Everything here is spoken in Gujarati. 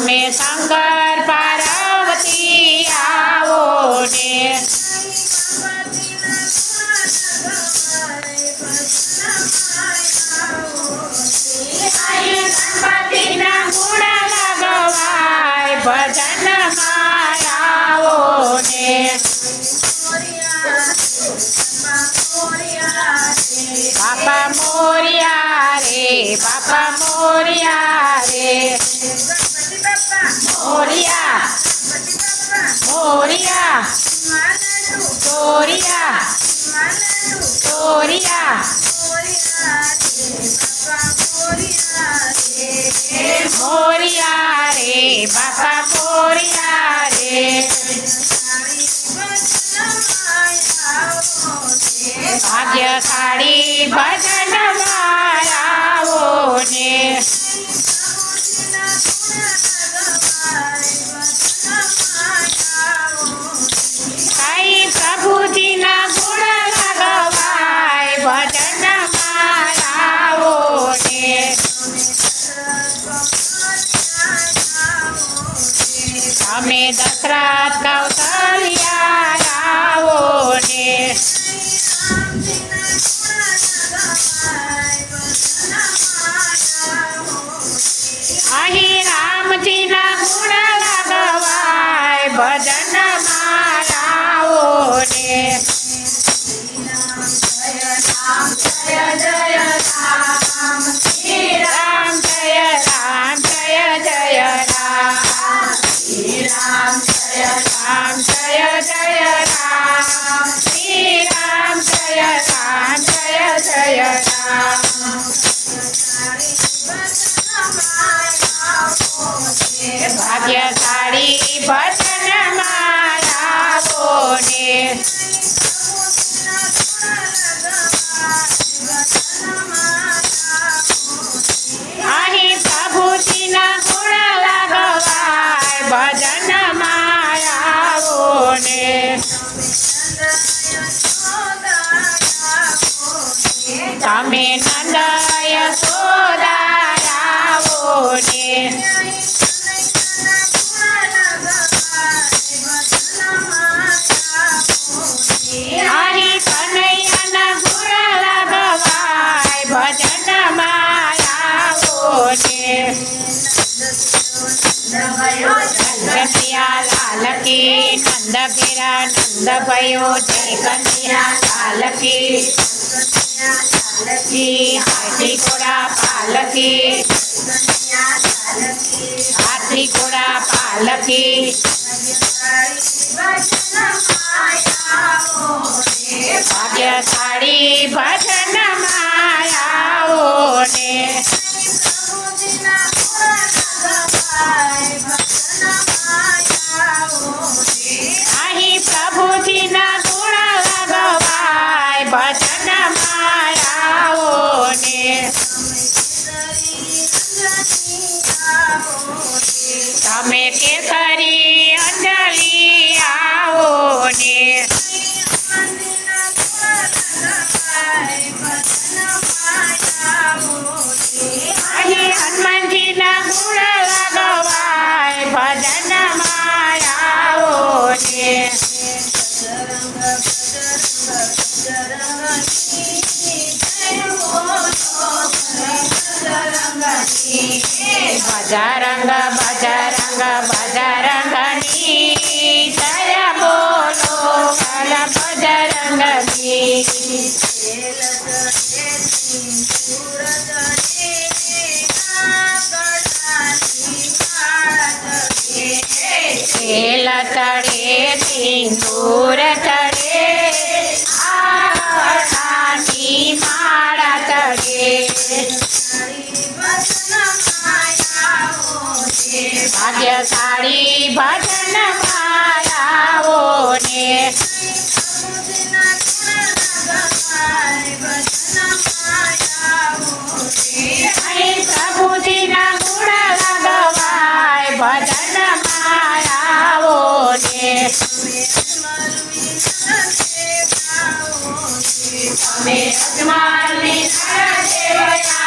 તમે શંકર પાર્વતી આવો ને ગણપતિના ગુણ લગવાય ભજનમાં આવો ને બાપા મોરિયા રે બાપા મોરિયા રે મોરિયા મોરિયા ચોરિયા ચોરિયા મોરિયા રે બાપા મોરિયા રે ભાગ્યશાળી ભજનમાં આવો ને કઈ પ્રભુજીના ગુણ લગવાય ભજનમાં આવો ને તમે દશરથ કૌશલ્યા આવો ને અહીં રામજીના ગુણ લગવાય ભજનમાં આવો ને રામ જય રામ જય રામ જય જય રામ રામ જય રામ જય જય રામ શ્રી રામ જય રામ જય જય રામ ભાગ્યશાળી ભજનમાં આવો ને અહીં પ્રભુજીના ગુણ લગવાય ભજનમાં આવો ને તમે નંદ યશોદા આવો ને અહીં કનૈયાના ગુણ લગવાય ભજનમાં આવો ને કનૈયા લાલ કી નંદ ઘેરા નંદ ભયો જય કનૈયા લાલ કી હાથી ઘોડા પાલકી હાથી ઘોડા પાલકી ભાગ્યશાળી ભજનમાં આવો ને અહીં પ્રભુજીના ગુણ લગવાય ભજનમાં આવો ને તમે કેસરી અંજલિ આવો ને અહીં હનુમાનજીના ગુણ લગવાય ભજનમાં આવો ને બજરંગ બજરંગ બજરંગની જય બોલો કલ બજરંગની તેલ તળે સિંદૂર તળે આની માળા તળે ભાગ્યશાળી ભજનમાં આવો ને અહીં પ્રભુજીના ગુણ લગવાય ભજનમાં આવો ને તમે અજમાની